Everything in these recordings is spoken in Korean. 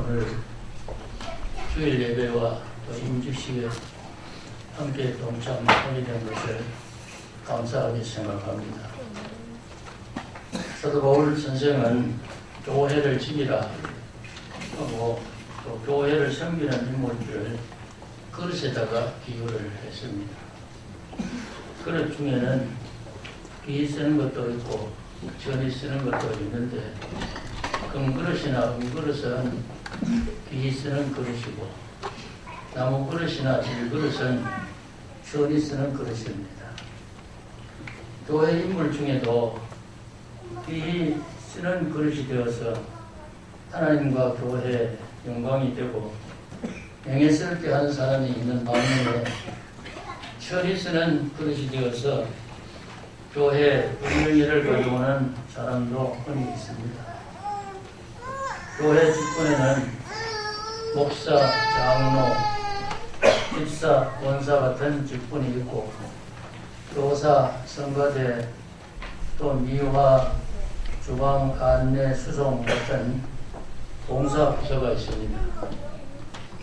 오늘 주일 예배와 또 임직식에 함께 동참하게 된 것을 감사하게 생각합니다. 사도 바울 선생은 교회를 지키라 하고 또 교회를 섬기는 인물들을 그릇에다가 비유를 했습니다. 그릇 중에는 비 쓰는 것도 있고 전이 쓰는 것도 있는데 금그릇이나 은그릇은 비 쓰는 그릇이고 나무 그릇이나 들그릇은 전이 쓰는 그릇입니다. 교회 인물 중에도 비 쓰는 그릇이 되어서 하나님과 교회에 영광이 되고 명예스럽게 하는 사람이 있는 반면에 철이 쓰는 그릇이 되어서 교회에 불명예를 가져오는 사람도 흔히 있습니다. 교회 직분에는 목사, 장로, 집사, 권사 같은 직분이 있고 교사, 성가대, 또 미화, 주방, 안내, 수송 같은 봉사 부서가 있습니다.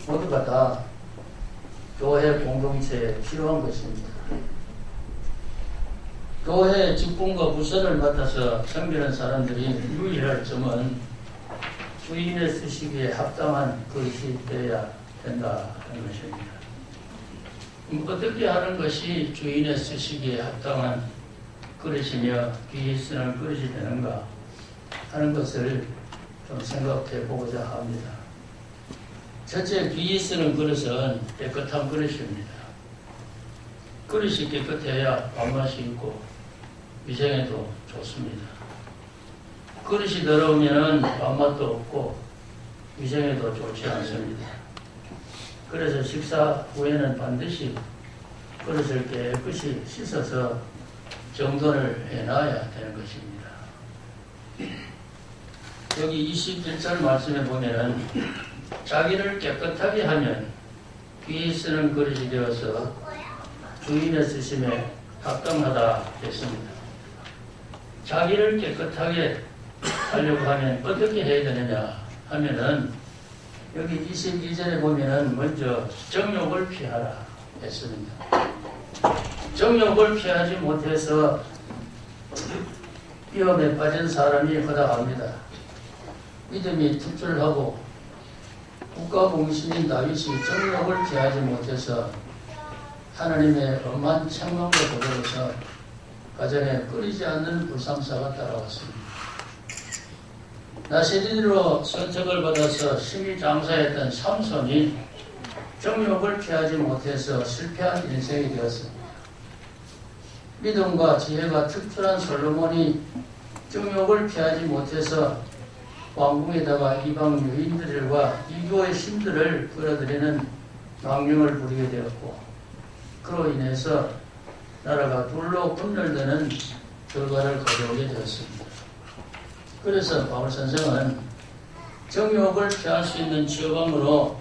모두가 다 교회 공동체에 필요한 것입니다. 교회 직분과 부서를 맡아서 섬기는 사람들이 유의할 점은 주인의 쓰시기에 합당한 그릇이 되어야 된다는 것입니다. 어떻게 하는 것이 주인의 쓰시기에 합당한 그릇이며 귀히 쓰는 그릇이 되는가 하는 것을 좀 생각해 보고자 합니다. 첫째, 귀히 쓰는 그릇은 깨끗한 그릇입니다. 그릇이 깨끗해야 밥맛이 있고 위생에도 좋습니다. 그릇이 더러우면 밥맛도 없고 위생에도 좋지 않습니다. 그래서 식사 후에는 반드시 그릇을 깨끗이 씻어서 정돈을 해놔야 되는 것입니다. 여기 21절 말씀에 보면은 자기를 깨끗하게 하면 귀히 쓰는 그릇이 되어서 주인의 쓰심에 합당하다 했습니다. 자기를 깨끗하게 하려고 하면 어떻게 해야 되느냐 하면은 여기 22절에 보면은 먼저 정욕을 피하라 했습니다. 정욕을 피하지 못해서 위험에 빠진 사람이 허다합니다. 믿음이 투철하고 국가공신인 다윗이 정욕을 피하지 못해서 하나님의 엄한 책망을 거들어서 가정에 끊이지 않는 불상사가 따라왔습니다. 나시린으로 선택을 받아서 심히 장사했던 삼손이 정욕을 피하지 못해서 실패한 인생이 되었습니다. 믿음과 지혜가 특출한 솔로몬이 정욕을 피하지 못해서 왕궁에다가 이방 유인들과 이교의 신들을 끌어들이는 망령을 부리게 되었고 그로 인해서 나라가 둘로 분열되는 결과를 가져오게 되었습니다. 그래서 바울 선생은 정욕을 피할 수 있는 처방으로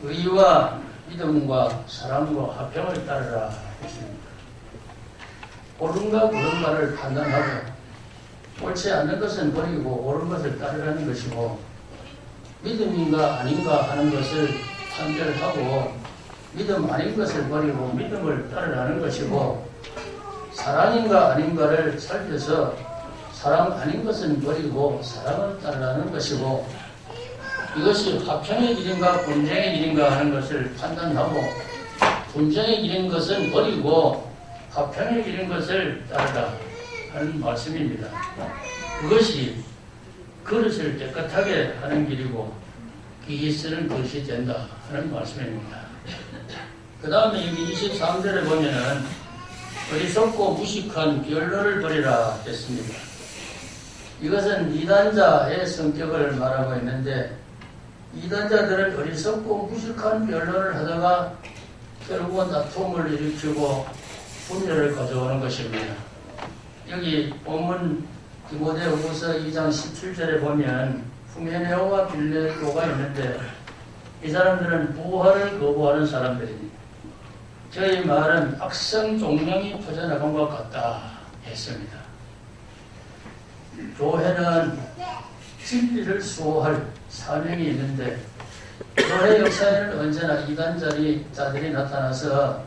의와 믿음과 사랑과 화평을 따르라 했습니다. 옳은가 그른가를 판단하고 옳지 않는 것은 버리고 옳은 것을 따르라는 것이고 믿음인가 아닌가 하는 것을 판별하고 믿음 아닌 것을 버리고 믿음을 따르라는 것이고 사랑인가 아닌가를 살펴서 사랑 아닌 것은 버리고 사랑을 따르라는 것이고 이것이 화평의 길인가 분쟁의 길인가 하는 것을 판단하고 분쟁의 길인 것은 버리고 화평의 길인 것을 따르라 하는 말씀입니다. 그것이 그릇을 깨끗하게 하는 길이고 귀히 쓰는 것이 된다 하는 말씀입니다. 그 다음에 여기 23절에 보면은 어리석고 무식한 변론을 버리라 했습니다. 이것은 이단자의 성격을 말하고 있는데 이단자들은 어리석고 무식한 변론을 하다가 결국은 다툼을 일으키고 분열을 가져오는 것입니다. 여기 본문 디모데후서 2장 17절에 보면 후메네오와 빌레도가 있는데 이 사람들은 부활을 거부하는 사람들입니다. 저희 말은 악성 종양이 퍼져나간 것 같다 했습니다. 교회는 진리를 수호할 사명이 있는데 교회 역사에는 언제나 이단자들이 나타나서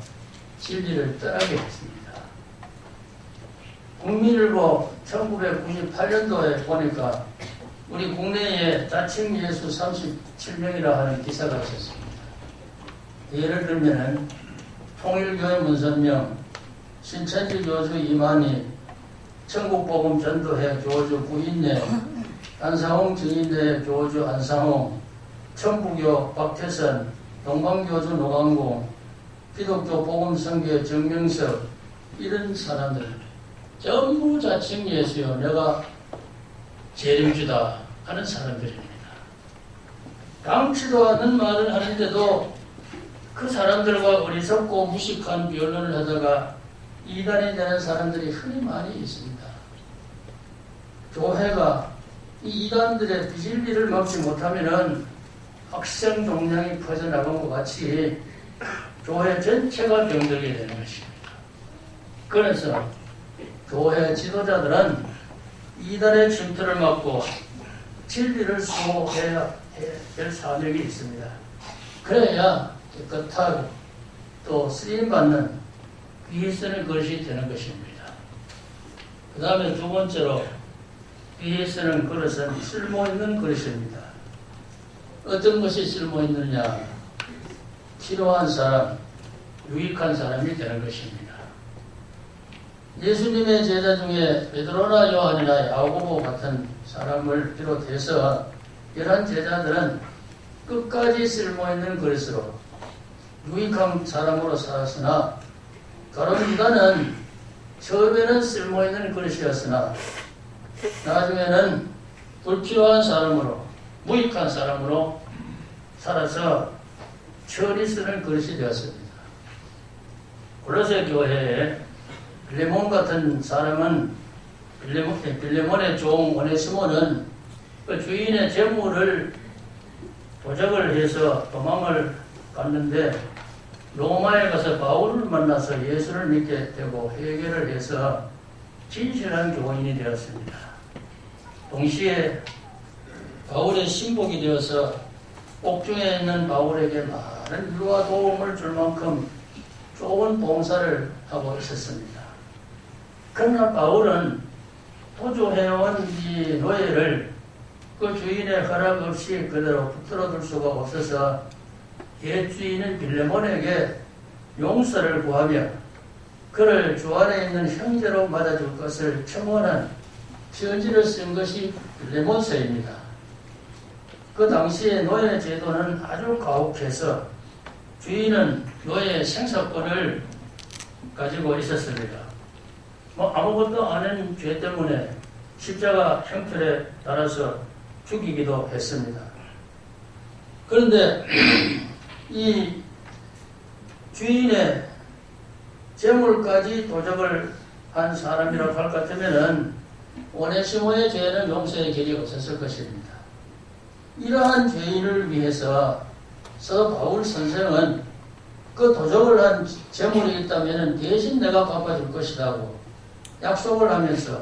진리를 떠나게 했습니다. 국민일보 1998년도에 보니까 우리 국내에 자칭 예수 37명이라 하는 기사가 있었습니다. 예를 들면은 통일교회 문선명, 신천지 교주 이만희, 천국복음 전도회 교주 구인내, 안상홍 증인대 교주 안상홍, 천부교 박태선, 동방교주 노광공, 기독교 복음성교 정명석, 이런 사람들 전부 자칭 예수요 내가 재림주다 하는 사람들입니다. 강치도 않는 말을 하는데도 그 사람들과 어리석고 무식한 변론을 하다가 이단이 되는 사람들이 흔히 많이 있습니다. 교회가 이 이단들의 비진리를 막지 못하면은 악성 동량이 퍼져나간 것 같이 교회 전체가 병들게 되는 것입니다. 그래서 교회 지도자들은 이단의 침투를 막고 진리를 수호해야 될 사명이 있습니다. 그래야 깨끗하고 또 쓰임받는 귀에 쓰는 것이 되는 것입니다. 그 다음에 두 번째로 귀에 쓰는 그릇은 쓸모있는 그릇입니다. 어떤 것이 쓸모있느냐? 필요한 사람, 유익한 사람이 되는 것입니다. 예수님의 제자 중에 베드로나 요한이나 야고보 같은 사람을 비롯해서 11 제자들은 끝까지 쓸모있는 그릇으로 유익한 사람으로 살았으나 가론 유다는 처음에는 쓸모있는 그릇이었으나 나중에는 불필요한 사람으로 무익한 사람으로 살아서 철이 쓰는 그릇이 되었습니다. 골로새 교회에 빌레몬 같은 사람은 빌레몬의 종 오네시모는 그 주인의 재물을 도적을 해서 도망을 갔는데 로마에 가서 바울을 만나서 예수를 믿게 되고 회개를 해서 진실한 교인이 되었습니다. 동시에 바울의 신복이 되어서 옥중에 있는 바울에게 많은 위로와 도움을 줄 만큼 좋은 봉사를 하고 있었습니다. 그러나 바울은 도주해온 이 노예를 그 주인의 허락 없이 그대로 붙들어둘 수가 없어서 옛 주인은 빌레몬에게 용서를 구하며 그를 주 안에 있는 형제로 맞아줄 것을 청원한 편지를 쓴 것이 빌레몬서입니다. 그 당시에 노예 제도는 아주 가혹해서 주인은 노예의 생사권을 가지고 있었습니다. 아무것도 안 한 죄 때문에 십자가 형편에 따라서 죽이기도 했습니다. 그런데 이 주인의 재물까지 도적을 한 사람이라고 할 것 같으면은 오네시모의 죄는 용서의 길이 없었을 것입니다. 이러한 죄인을 위해서 서 바울 선생은 그 도적을 한 재물이 있다면 대신 내가 갚아줄 것이라고 약속을 하면서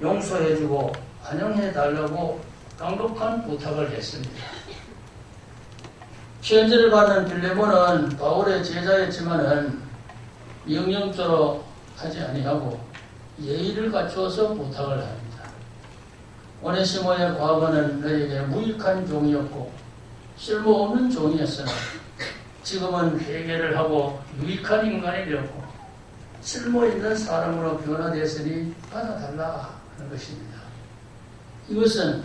용서해주고 환영해달라고 강력한 부탁을 했습니다. 편지를 받는 빌레몬은 바울의 제자였지만은 명령조로 하지 아니하고 예의를 갖추어서 부탁을 합니다. 오네시모의 과거는 너에게 무익한 종이었고 쓸모없는 종이었으나 지금은 회개를 하고 유익한 인간이 되었고 쓸모있는 사람으로 변화되었으니 받아달라 하는 것입니다. 이것은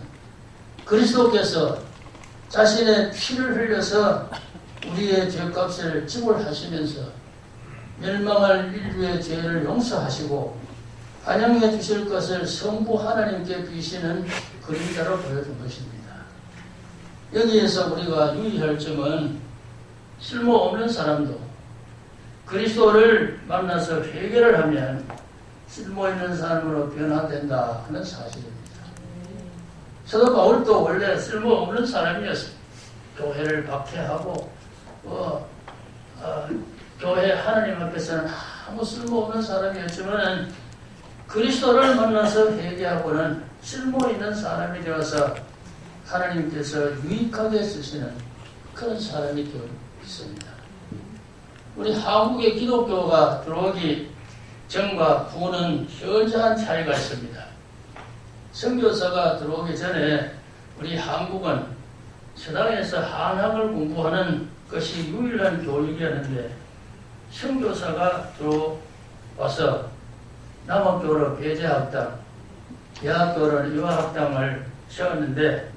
그리스도께서 자신의 피를 흘려서 우리의 죄값을 지불하시면서 멸망할 인류의 죄를 용서하시고 환영해 주실 것을 성부 하나님께 비시는 그림자로 보여준 것입니다. 여기에서 우리가 유의할 점은 쓸모없는 사람도 그리스도를 만나서 회개를 하면 쓸모있는 사람으로 변화된다 하는 사실입니다. 사도 바울도 원래 쓸모없는 사람이었습니다. 교회를 박해하고 교회 하나님 앞에서는 아무 쓸모없는 사람이었지만 그리스도를 만나서 회개하고는 쓸모 있는 사람이 되어서 하나님께서 유익하게 쓰시는 그런 사람이 되어 있습니다. 우리 한국의 기독교가 들어오기 전과 후는 현저한 차이가 있습니다. 선교사가 들어오기 전에 우리 한국은 서당에서 한학을 공부하는 것이 유일한 교육이었는데 선교사가 들어와서 남학교로 배제학당, 대학교로 유아학당을 세웠는데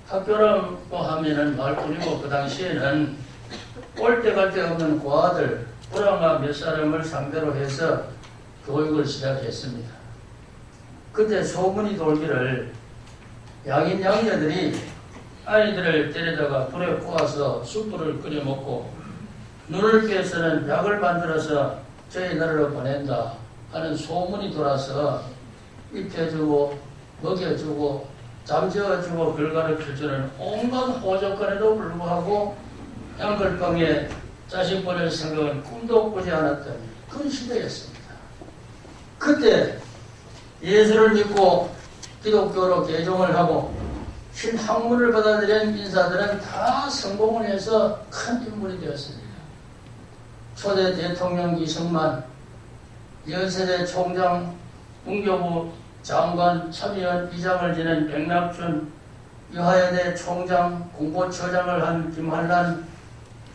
학교라고 하면은 말뿐이고 그 당시에는 올 때 갈 데 없는 고아들, 불황아 몇 사람을 상대로 해서 교육을 시작했습니다. 그때 소문이 돌기를 양인 양녀들이 아이들을 데려다가 불에 구워서 숯불을 끓여 먹고 눈을 깨서는 약을 만들어서 저희 나라로 보낸다 하는 소문이 돌아서 입혀주고 먹여주고 잠재워주고 글가르쳐주는 온갖 호조건에도 불구하고 양글방에 자식 보낼 생각은 꿈도 꾸지 않았던 그런 시대였습니다. 그때 예수를 믿고 기독교로 개종을 하고 신학문을 받아들인 인사들은 다 성공을 해서 큰 인물이 되었습니다. 초대 대통령 이승만, 연세대 총장, 문교부 장관, 참의원 이장을 지낸 백낙준, 유하여대 총장, 공보처장을 한 김한란,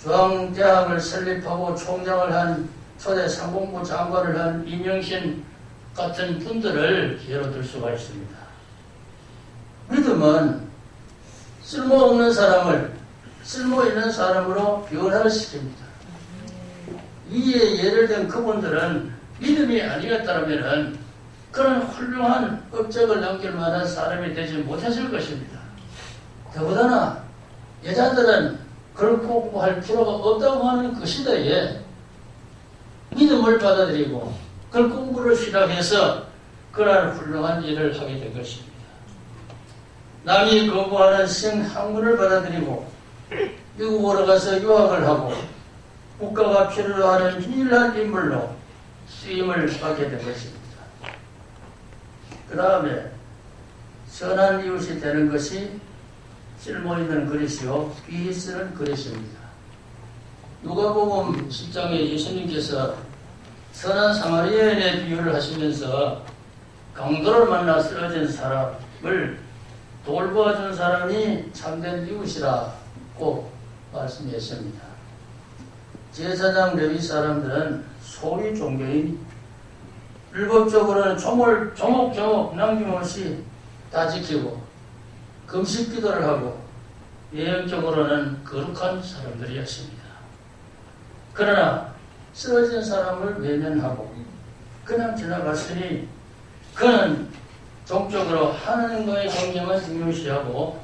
중앙대학을 설립하고 총장을 한 초대 상공부 장관을 한 이명신 같은 분들을 예로 들 수가 있습니다. 믿음은 쓸모없는 사람을 쓸모있는 사람으로 변화시킵니다. 이에 예를 든 그분들은 믿음이 아니었다면 그런 훌륭한 업적을 남길 만한 사람이 되지 못했을 것입니다. 더군다나 여자들은 그걸 공부할 필요가 없다고 하는 그 시대에 믿음을 받아들이고 그걸 공부를 시작해서 그러한 훌륭한 일을 하게 된 것입니다. 남이 거부하는 신학문을 받아들이고 미국으로 가서 유학을 하고 국가가 필요로 하는 유일한 인물로 쓰임을 받게 된 것입니다. 그 다음에 선한 이웃이 되는 것이 쓸모있는 그릇이요 귀히 쓰는 그릇입니다. 누가복음 10장에 예수님께서 선한 사마리아인의 비유를 하시면서 강도를 만나 쓰러진 사람을 돌보아준 사람이 참된 이웃이라고 말씀했습니다. 제사장 레위 사람들은 소위 종교인, 율법적으로는 조목조목 남김없이 다 지키고 금식 기도를 하고 예형적으로는 거룩한 사람들이었습니다. 그러나 쓰러진 사람을 외면하고 그냥 지나갔으니 그는 종적으로 하나님과의 관계만 중요시하고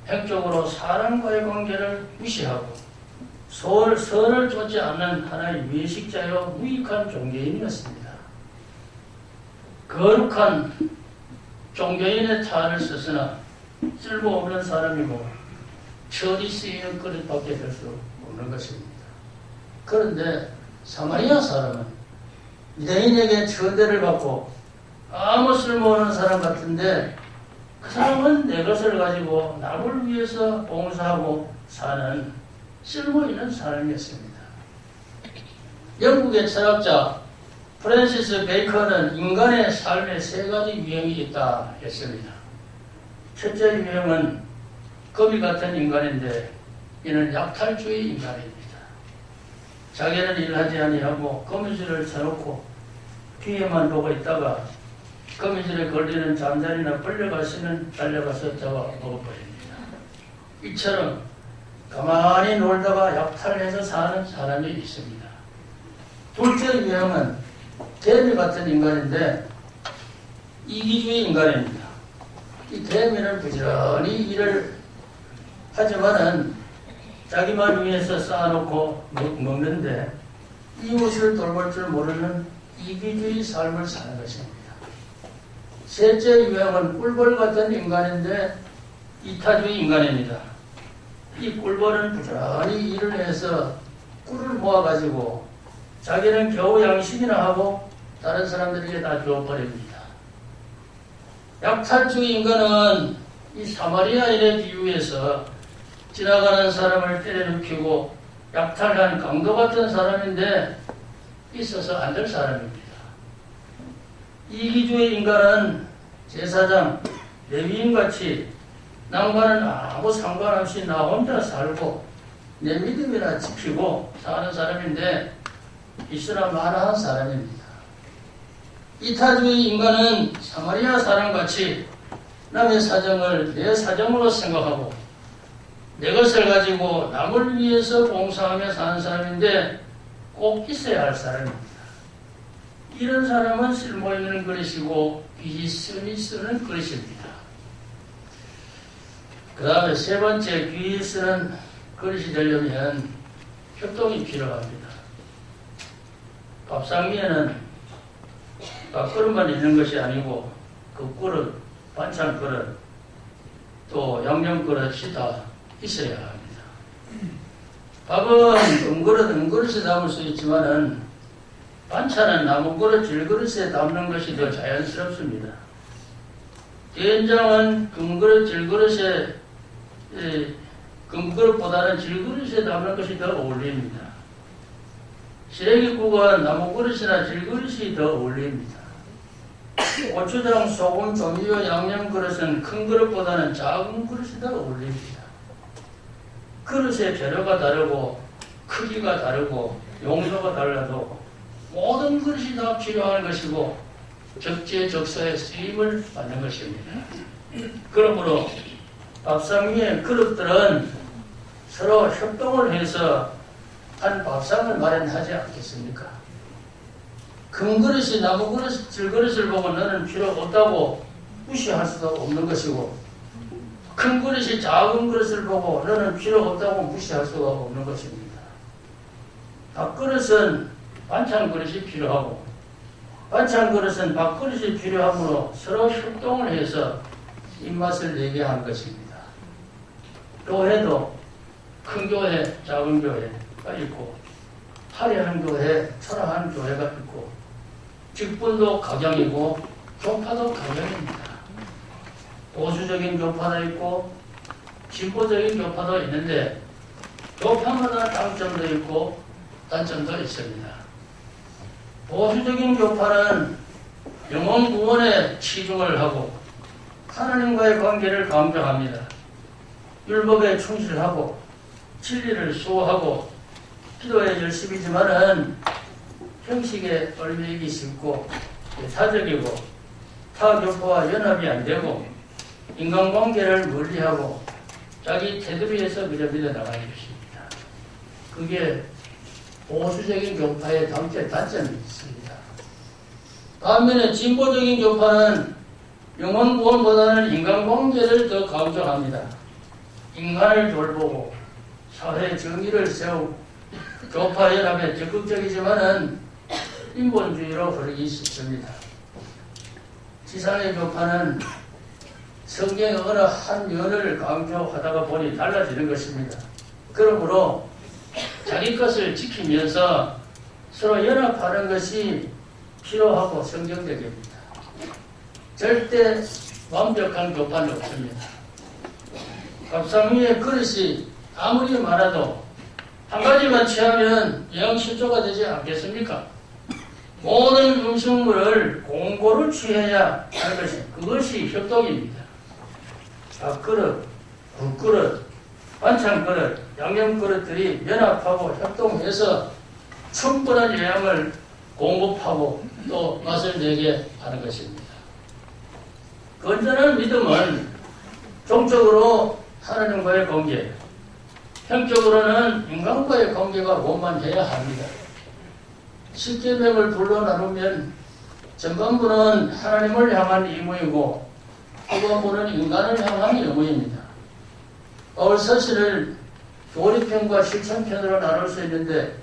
행적으로 사람과의 관계를 무시하고 선을 쫓지 않는 하나의 외식자요 무익한 종교인이었습니다. 거룩한 종교인의 탈을 썼으나 쓸모없는 사람이고 처리 쓰이는 그릇밖에 될 수 없는 것입니다. 그런데 사마리아 사람은 유대인에게 천대를 받고 아무 쓸모없는 사람 같은데 그 사람은 내 것을 가지고 남을 위해서 봉사하고 사는 쓸모있는 사람이었습니다. 영국의 철학자 프랜시스 베이컨은 인간의 삶에 세 가지 유형이 있다 했습니다. 첫째 유형은 거미 같은 인간인데 이는 약탈주의 인간입니다. 자기는 일하지 아니하고 거미줄을 쳐놓고 뒤에만 보고 있다가 거미줄에 걸리는 잠자리나 벌려가시면 달려가서 잡아 먹어버립니다. 이처럼 가만히 놀다가 약탈해서 사는 사람이 있습니다. 둘째 유형은 개미 같은 인간인데 이기주의 인간입니다. 이 개미는 부지런히 일을 하지만은 자기만 위해서 쌓아놓고 먹는데 이웃을 돌볼 줄 모르는 이기주의 삶을 사는 것입니다. 셋째 유형은 꿀벌 같은 인간인데 이타주의 인간입니다. 이 꿀벌은 부지런히 일을 해서 꿀을 모아가지고 자기는 겨우 양식이나 하고 다른 사람들에게 다 줘버립니다. 약탈주의 인간은 이 사마리아인에 비유해서 지나가는 사람을 때려눕히고 약탈한 강도 같은 사람인데 있어서 안 될 사람입니다. 이기주의 인간은 제사장, 레위인같이 남과는 아무 상관없이 나 혼자 살고 내 믿음이나 지키고 사는 사람인데 있으나 마나한 사람입니다. 이타주의 인간은 사마리아 사람같이 남의 사정을 내 사정으로 생각하고 내 것을 가지고 남을 위해서 봉사하며 사는 사람인데 꼭 있어야 할 사람입니다. 이런 사람은 쓸모있는 그릇이고 귀히 쓰는 그릇입니다. 그 다음에 세 번째, 귀히 쓰는 그릇이 되려면 협동이 필요합니다. 밥상 위에는 밥그릇만 있는 것이 아니고 그 그릇, 반찬 그릇, 또 양념 그릇이 다 있어야 합니다. 밥은 은그릇에 담을 수 있지만은 반찬은 나무 그릇, 질그릇에 담는 것이 더 자연스럽습니다. 된장은 금그릇, 질그릇에 금그릇보다는 질그릇에 담는 것이 더 어울립니다. 시래기국은 나무 그릇이나 질그릇이 더 어울립니다. 고추장, 소금, 조미료, 양념 그릇은 큰 그릇보다는 작은 그릇이 더 어울립니다. 그릇의 재료가 다르고 크기가 다르고 용도가 달라도 모든 그릇이 다 필요한 것이고 적재적소에 쓰임을 받는 것입니다. 그러므로 밥상 위의 그릇들은 서로 협동을 해서 한 밥상을 마련하지 않겠습니까? 큰 그릇이 나무 그릇, 질그릇을 보고 너는 필요 없다고 무시할 수도 없는 것이고 큰 그릇이 작은 그릇을 보고 너는 필요 없다고 무시할 수가 없는 것입니다. 밥그릇은 반찬 그릇이 필요하고 반찬 그릇은 밥그릇이 필요하므로 서로 협동을 해서 입맛을 내게 하는 것입니다. 교회도 큰 교회, 작은 교회가 있고 화려한 교회, 초라한 교회가 있고 직분도 각양이고 교파도 각양입니다. 보수적인 교파도 있고 진보적인 교파도 있는데 교파마다 장점도 있고 단점도 있습니다. 보수적인 교파는 영혼 구원에 치중을 하고 하나님과의 관계를 강조합니다. 율법에 충실하고 진리를 수호하고 기도에 열심이지만은 형식에 얽매이기 쉽고 타적이고 타교파와 연합이 안 되고 인간관계를 멀리하고 자기 테두리에서 그저 밀어나가는 것입니다. 그게 보수적인 교파의 단점이 있습니다. 반면에 진보적인 교파는 영혼 구원보다는 인간관계를 더 강조합니다. 인간을 돌보고 사회 정의를 세우고 교파 연합에 적극적이지만은 인본주의로 흐르기 쉽습니다. 지상의 교파는 성경의 어느 한 면을 강조하다가 보니 달라지는 것입니다. 그러므로 자기 것을 지키면서 서로 연합하는 것이 필요하고 성경적입니다. 절대 완벽한 교파는 없습니다. 밥상 위에 그릇이 아무리 많아도 한 가지만 취하면 영실조가 되지 않겠습니까? 모든 음식물을 공고를 취해야 하는 것이 그것이 협동입니다. 밥그릇, 국그릇, 반찬그릇, 양념그릇들이 연합하고 협동해서 충분한 영양을 공급하고 또 맛을 내게 하는 것입니다. 건전한 믿음은 종적으로 하나님과의 관계, 형적으로는 인간과의 관계가 원만해야 합니다. 십계명을 둘로 나누면 전반부는 하나님을 향한 의무이고 후반부는 인간을 향한 의무입니다. 바울 서신을 교리편과 실천편으로 나눌 수 있는데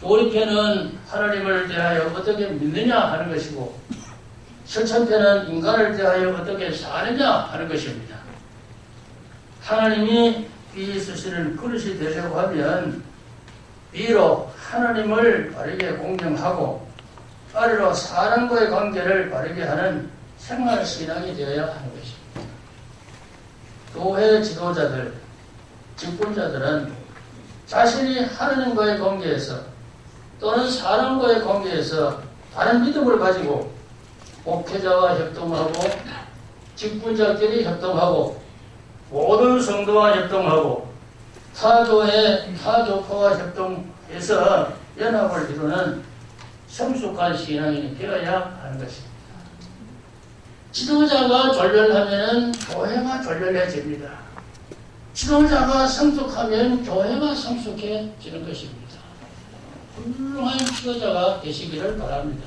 교리편은 하나님을 대하여 어떻게 믿느냐 하는 것이고 실천편은 인간을 대하여 어떻게 사느냐 하는 것입니다. 하나님이 귀히 쓰시는 그릇이 되려고 하면 위로 하나님을 바르게 공경하고 아래로 사람과의 관계를 바르게 하는 생활신앙이 되어야 하는 것입니다. 교회 지도자들, 직분자들은 자신이 하느님과의 관계에서 또는 사람과의 관계에서 다른 믿음을 가지고 목회자와 협동하고 직분자끼리 협동하고 모든 성도와 협동하고 타교회, 타교파와 협동해서 연합을 이루는 성숙한 신앙인이 되어야 하는 것입니다. 지도자가 졸렬하면 교회가 졸렬해집니다. 지도자가 성숙하면 교회가 성숙해지는 것입니다. 훌륭한 지도자가 되시기를 바랍니다.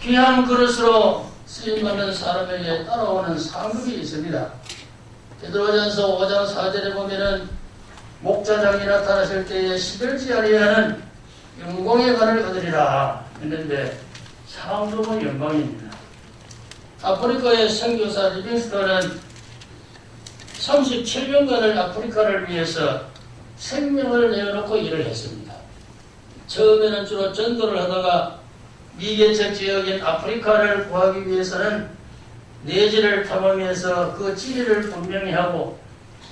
귀한 그릇으로 쓰임받는 사람에게 따라오는 상급이 있습니다. 베드로전서 5장 4절에 보면은 목자장이 나타나실 때에 시들지 아니하는 영광의 관을 얻으리라 했는데 상급은 영광입니다. 아프리카의 선교사 리빙스턴은 37년간을 아프리카를 위해서 생명을 내어놓고 일을 했습니다. 처음에는 주로 전도를 하다가 미개척 지역인 아프리카를 구하기 위해서는 내지를 탐험해서 그 지리를 분명히 하고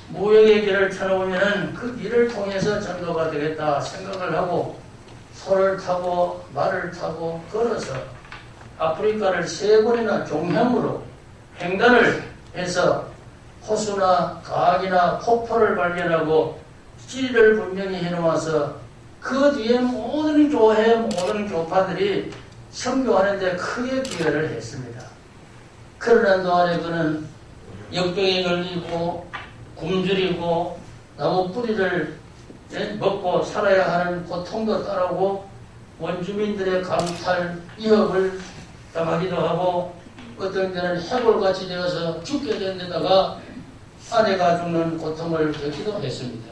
무역의 길을 찾아오면 그 길을 통해서 전도가 되겠다 생각을 하고 소를 타고 말을 타고 걸어서 아프리카를 3번이나 종형으로 횡단을 해서 호수나 가학이나 폭포를 발견하고 지리를 분명히 해놓아서 그 뒤에 모든 교회, 모든 교파들이 선교하는 데 크게 기여를 했습니다. 그러는 동안에 그는 역병에 걸리고 굶주리고 나무 뿌리를 먹고 살아야 하는 고통도 따르고 원주민들의 강탈, 위협을 당하기도 하고 어떤 때는 해골같이 되어서 죽게 된 데다가 아내가 죽는 고통을 겪기도 했습니다.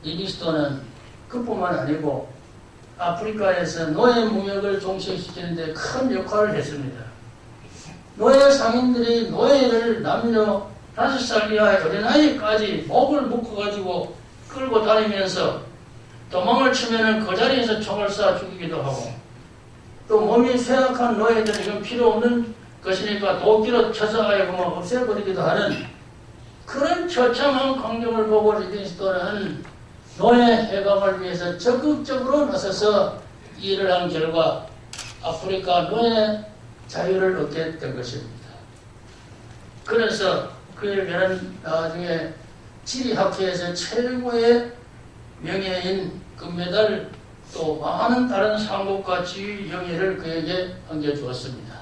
리빙스턴은 그뿐만 아니고 아프리카에서 노예 무역을 종식시키는 데 큰 역할을 했습니다. 노예 상인들이 노예를 남녀 5살 이하의 어린아이까지 목을 묶어가지고 끌고 다니면서 도망을 치면은 그 자리에서 총을 쏴 죽이기도 하고 또 몸이 쇠약한 노예들은 이건 필요 없는 것이니까 도끼로 쳐서 아예 그만 없애버리기도 하는 그런 처참한 광경을 보고 리빙스턴은 노예 해방을 위해서 적극적으로 나서서 일을 한 결과 아프리카 노예 자유를 얻게 된 것입니다. 그래서 그에게는 나중에 지리학회에서 최고의 명예인 금메달 또 많은 다른 상급과 지위 영예를 그에게 안겨주었습니다.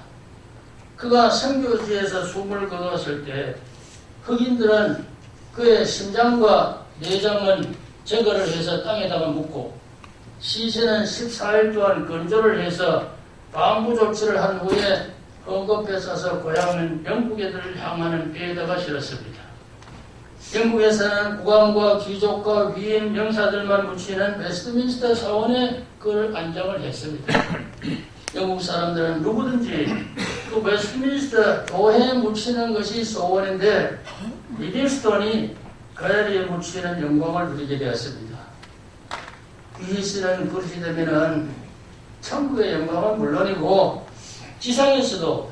그가 선교지에서 숨을 거두었을 때 흑인들은 그의 심장과 내장은 제거를 해서 땅에다가 묻고 시신은 14일 동안 건조를 해서 방부 조치를 한 후에 헝겊에 싸서 고향은 영국애들을 향하는 배에다가 실었습니다. 영국에서는 국왕과 귀족과 위인 명사들만 묻히는 웨스트민스터 사원에 그를 안장을 했습니다. 영국 사람들은 누구든지 그 웨스트민스터 교회에 묻히는 것이 소원인데 리빙스턴이 그 자리에 묻히는 영광을 누리게 되었습니다. 이 씨는 그릇이 되면은 천국의 영광은 물론이고 지상에서도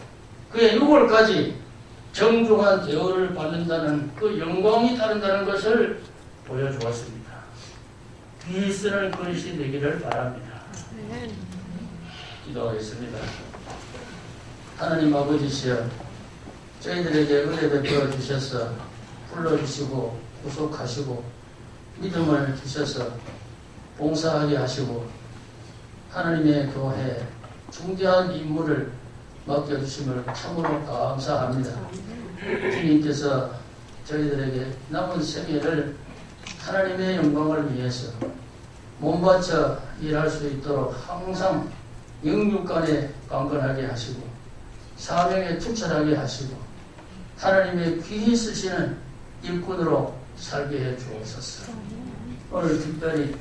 그의 유골까지 정중한 대우를 받는다는 그 영광이 따른다는 것을 보여주었습니다. 이 쓰는 그릇이 되기를 바랍니다. 기도하겠습니다. 하나님 아버지시여 저희들에게 은혜 베풀어 주셔서 불러주시고 구속하시고 믿음을 주셔서 봉사하게 하시고 하나님의 교회에 중대한 임무를 맡겨주심을 참으로 감사합니다. 주님께서 저희들에게 남은 생애를 하나님의 영광을 위해서 몸바쳐 일할 수 있도록 항상 영육간에 강건하게 하시고 사명에 투철하게 하시고 하나님의 귀히 쓰시는 일꾼으로 살게 해 주옵소서. 오늘 특별히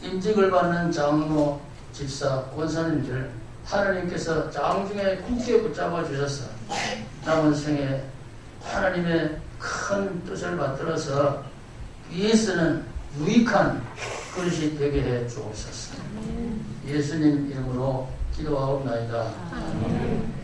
임직을 받는 장로, 집사, 권사님들 하나님께서 장중에 굳게 붙잡아 주셔서 남은 생에 하나님의 큰 뜻을 받들어서 귀히 쓰는 유익한 그릇이 되게 해 주옵소서. 예수님 이름으로 기도하옵나이다. 아멘.